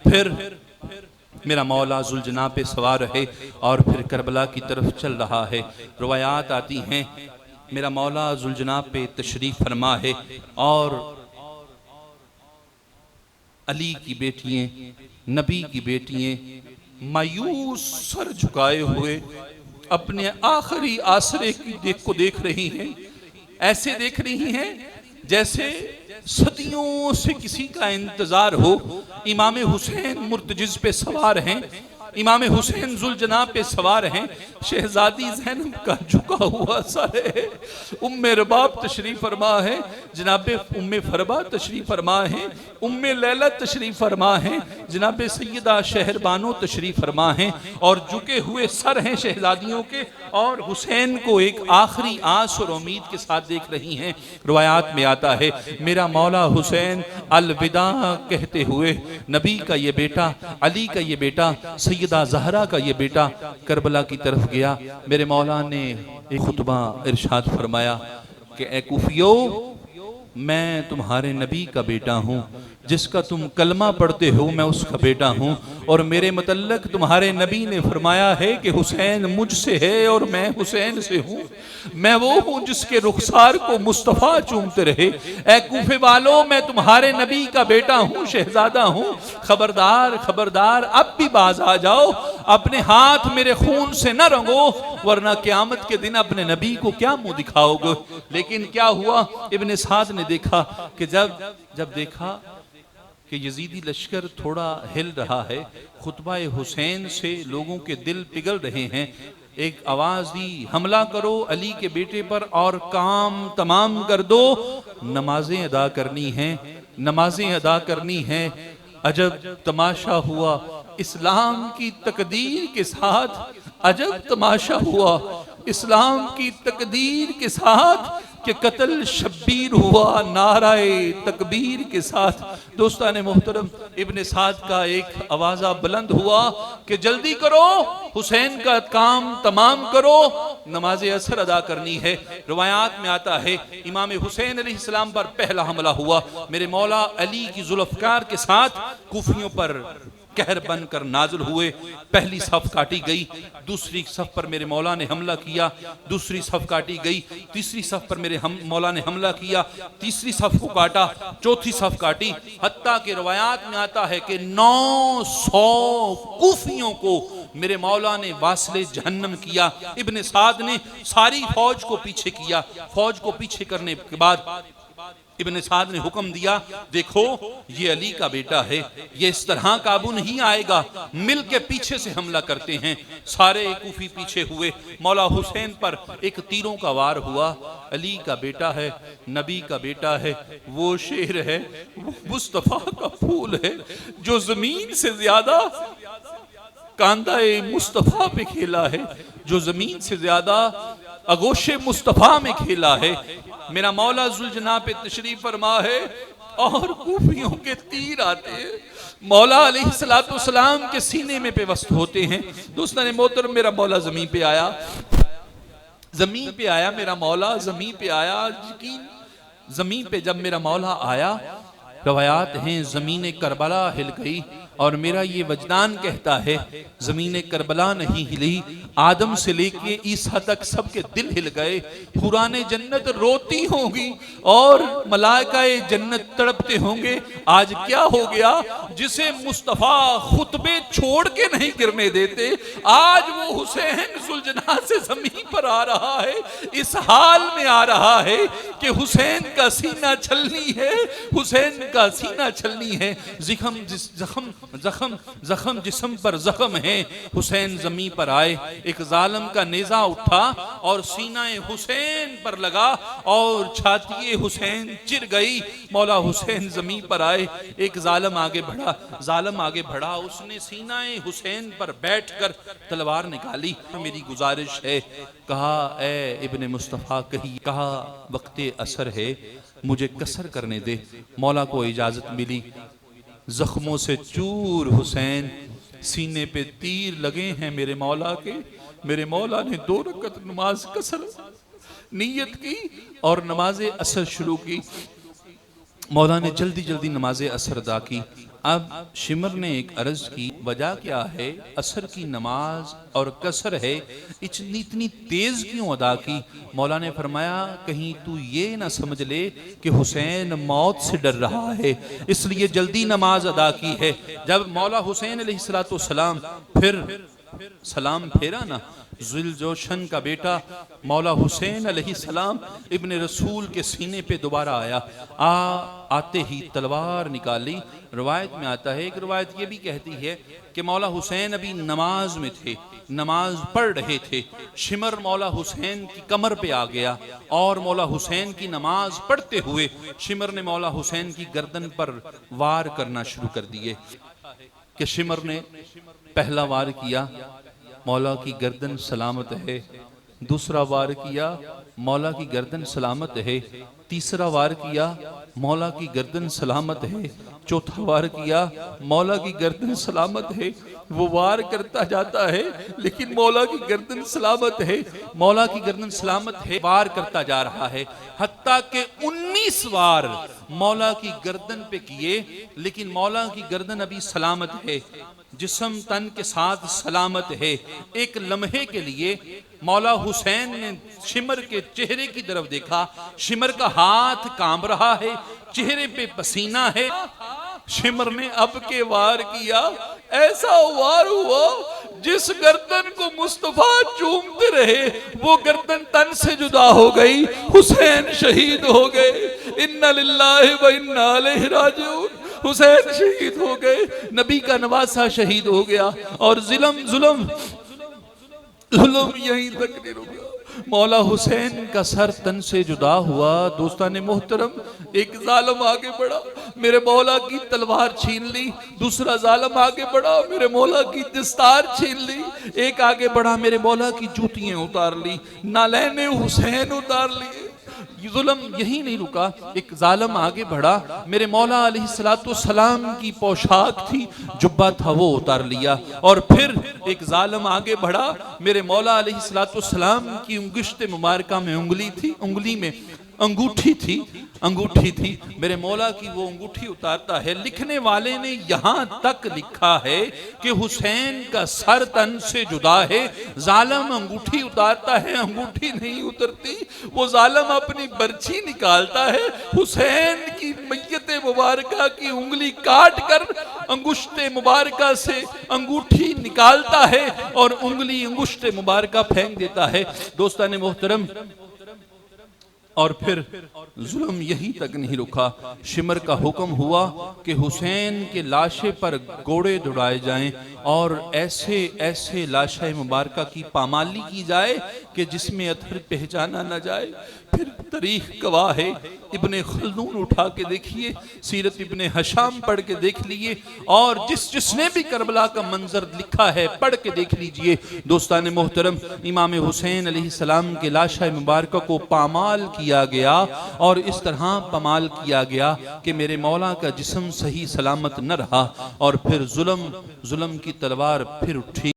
फिर मेरा मौला जुलजना पे सवार है और फिर करबला की तरफ चल रहा है। रवायात आती हैं मेरा मौला जुलजना पे तशरीफ फरमा है और अली की बेटियां, नबी की बेटियां मायूस सर झुकाए हुए अपने आखिरी आसरे की को देख रही हैं। ऐसे देख रही हैं जैसे सदियों से किसी का इंतजार हो। इमाम हुसैन मुर्तजिज पे सवार हैं, इमाम हुसैन जुलजना पे सवार हैं, शहजादी ज़ैनब का झुका हुआ सर है, उम्मे रबाब तशरीफ फरमा है, जनाबे उम्मे फरबा तशरीफ फरमा है, उम्मे लैला तशरीफ फरमा है, जनाबे सैयदा शहरबानो तशरीफ फरमा है और झुके हुए सर हैं शहजादियों के और हुसैन को एक आखिरी आस और उम्मीद के साथ देख रही हैं। रवायात में आता है मेरा मौला हुसैन अलविदा कहते हुए नबी का ये बेटा, अली का ये बेटा, सैयदा ज़हरा का ये बेटा करबला की तरफ गया। मेरे मौला ने एक खुतबा इरशाद फरमाया कि ए कूफियो, मैं तुम्हारे नबी का बेटा हूँ, जिसका तुम कलमा पढ़ते हो मैं उसका बेटा हूँ और मेरे मुतल्लक तुम्हारे नबी ने फरमाया है कि हुसैन मुझसे है और मैं हुसैन से हूँ। मैं वो हूँ जिसके रुखसार को मुस्तफ़ा चूमते रहे। ए कूफे वालों, मैं तुम्हारे नबी का बेटा हूँ, शहजादा हूँ। खबरदार खबरदार, अब भी बाज आ जाओ, अपने हाथ मेरे खून से न रंगो, वरना क़यामत के दिन अपने नबी को क्या मुंह दिखाओगे। लेकिन क्या हुआ, इब्ने साद ने देखा कि जब देखा कि यजीदी लश्कर थोड़ा हिल रहा है, खुतबा हुसैन से लोगों के दिल पिघल रहे हैं, एक आवाज दी, हमला करो अली के बेटे पर और काम तमाम कर दो, नमाजें अदा करनी हैं, नमाजें अदा करनी हैं। अजब तमाशा हुआ इस्लाम की तकदीर के साथ, अजब तमाशा हुआ इस्लाम की तकदीर के साथ कि कत्ल शब्बीर हुआ नाराए तकबीर के साथ। दोस्तान मोहतरम, इब्ने साद का एक आवाज़ा बुलंद हुआ कि जल्दी करो, हुसैन का काम तमाम करो, नमाज असर अदा करनी है। रवायात में आता है इमाम हुसैन अलैहिस्सलाम पर पहला हमला हुआ। मेरे मौला अली की जुल्फ़कार के साथ कूफियों पर कहर बनकर नाजुल हुए। पहली सफ काटी गई, दूसरी सफ पर मेरे मौला ने हमला किया, दूसरी सफ काटी गई, तीसरी सफ पर मेरे मौला ने हमला किया, तीसरी सफ को काटा, चौथी सफ काटी, हत्ता के रवायात में आता है कि 900 कूफियों को मेरे मौला ने वासले जहन्नम किया। इब्ने साद ने सारी फौज को पीछे किया। फौज को पीछे करने के बाद इब्ने साद ने हुक्म दिया, देखो ये अली का बेटा है, ये इस तरह काबू नहीं आएगा, मिल के पीछे से हमला करते हैं। सारे कूफी पीछे हुए। मौला हुसैन पर एक तीरों का वार हुआ। अली का बेटा है, नबी का बेटा है, वो शेर है, वो मुस्तफ़ा का फूल है जो जमीन से ज्यादा कांदाए मुस्तफ़ा पे खेला है, जो जमीन से ज्यादा अगोशे मुस्तफ़ा में खेला है। मेरा मौला जुलजना पे तशरीफ फरमा है और कूफियों के तीर आते हैं, मौला अलैहिस्सलाम के सीने में पेवस्त होते हैं। दोस्तों ने मोहतरम, मेरा मौला जमीन पे आया, जमीन पे आया, मेरा मौला जमीन पे आया। यकीन जमीन पे जब मेरा मौला आया, रवायात हैं ज़मीन करबला हिल गई और मेरा ये वजदान कहता है ज़मीन करबला नहीं हिली, आदम से लेके ईसा तक सबके दिल हिल गए। हुराने जन्नत रोती होंगी और मलाइकाए जन्नत तड़पते होंगे। आज क्या हो गया, जिसे मुस्तफ़ा खुतबे छोड़ के नहीं गिरने देते, आज वो हुसैन सुलझना से ज़मीन पर आ रहा है, इस हाल में आ रहा है कि हुसैन का सीना छलनी है, हुसैन का सीना छलनी है। जख्म जिस्म पर जख्म है। हुसैन जमीन पर आए, एक जालिम का नेजा उठा और सीनाए हुसैन पर लगा और छाती हुसैन चिर गई। मौला हुसैन जमीन पर आए, एक जालिम आगे बढ़ा, उसने सीनाए हुसैन पर बैठकर तलवार निकाली। मेरी गुजारिश है, कहा ए इब्ने मुस्तफ़ा, कहा वक्ते असर है, मुझे कसर करने दे। मौला को इजाजत मिली। जख्मों से चूर हुसैन, सीने पे तीर लगे हैं मेरे मौला के। मेरे मौला ने 2 रकत नमाज कसर नीयत की और नमाज असर शुरू की। मौला ने जल्दी जल्दी नमाज असर अदा की। अब शिमर ने एक अर्ज की, वजह क्या है, असर की नमाज और कसर है, इतनी तेज क्यों अदा की? मौला ने फरमाया कहीं तू ये ना समझ ले कि हुसैन मौत से डर रहा है इसलिए जल्दी नमाज अदा की है। जब मौला हुसैन अलैहिस्सलाम फिर सलाम फेरा ना, जुल्जोशन का बेटा मौला हुसैन अलैहिस्सलाम इब्ने रसूल के सीने पे दोबारा आया। आते ही तलवार निकाली। रवायत में आता है, एक रवायत ये भी कहती है कि मौला हुसैन अभी नमाज में थे, नमाज पढ़ रहे थे, शिमर मौला हुसैन की कमर पे आ गया और मौला हुसैन की नमाज पढ़ते हुए शिमर ने मौला हुसैन की गर्दन पर वार करना शुरू कर दिए कि शिमर ने पहला वार किया, मौला की गर्दन सलामत है। दूसरा वार किया, मौला की गर्दन सलामत है। तीसरा वार किया, मौला की गर्दन सलामत है। चौथा वार किया, मौला की गर्दन सलामत है। वो वार करता जाता है लेकिन मौला की गर्दन सलामत है, मौला की गर्दन सलामत है, वार करता जा रहा है। हत्ता के 19 वार मौला की गर्दन पे किए लेकिन मौला की गर्दन अभी सलामत है, जिस्म तन के साथ सलामत है। एक लम्हे के लिए मौला हुसैन ने शिमर के चेहरे की तरफ देखा, शिमर का हाथ कांप रहा है, चेहरे पे पसीना है। शिमर ने अब के वार किया, ऐसा वार हुआ जिस गर्दन को मुस्तफा चूमते रहे वो गर्दन तन से जुदा हो गई, हुसैन शहीद हो गए। इन्ना लिल्लाहि व इन्ना इलैहि राजिऊन। हुसैन शहीद हो गए, नबी का नवासा शहीद हो गया और जुल्म यहीं तक नहीं रुका। मौला हुसैन का सर तन से जुदा हुआ। दोस्तान मोहतरम, एक जालिम आगे बढ़ा, मेरे मौला की तलवार छीन ली। दूसरा जालिम आगे बढ़ा, मेरे मौला की दस्तार छीन ली। एक आगे बढ़ा, मेरे मौला की जूतियां उतार ली, नालैने हुसैन उतार लिए। जुल्म यही नहीं रुका, एक जालिम आगे बढ़ा, मेरे मौला अलैहिस्सलाम की पोशाक थी, जुब्बा था, वो उतार लिया। और फिर एक जालिम आगे बढ़ा, मेरे मौला अलैहिस्सलाम की उंगलिश्ते मुबारका में उंगली थी, उंगली में अंगूठी थी, मेरे मौला की वो अंगूठी उतारता है। लिखने वाले ने यहां तक लिखा है कि हुसैन का सर तन से जुदा है, जालिम अंगूठी उतारता है, अंगूठी नहीं उतरती। वो जालिम अपनी बर्छी निकालता है, हुसैन की मैयत मुबारका की उंगली काट कर अंगुश्ते मुबारका से अंगूठी निकालता है और उंगली अंगुश्ते मुबारका फेंक देता है। दोस्तान मोहतरम, और फिर जुल्म यहीं तक नहीं रुका। शिमर का हुक्म हुआ कि हुसैन के लाशे पर घोड़े दौड़ाए जाएं और ऐसे ऐसे लाशे मुबारका की पामाली की जाए कि जिसमें अथर पहचाना न जाए। फिर तारीख गवाह है, इब्ने खल्दून उठा के देखिए, सीरत इब्ने हशाम पढ़ के देख लिए, और जिसने भी करबला का मंजर लिखा है पढ़ के देख लीजिए। दोस्तान मोहतरम, इमाम हुसैन अलैहिस्सलाम के लाशा मुबारक को पामाल किया गया और इस तरह पामाल किया गया कि मेरे मौला का जिस्म सही सलामत न रहा और फिर जुल्म की तलवार फिर उठी।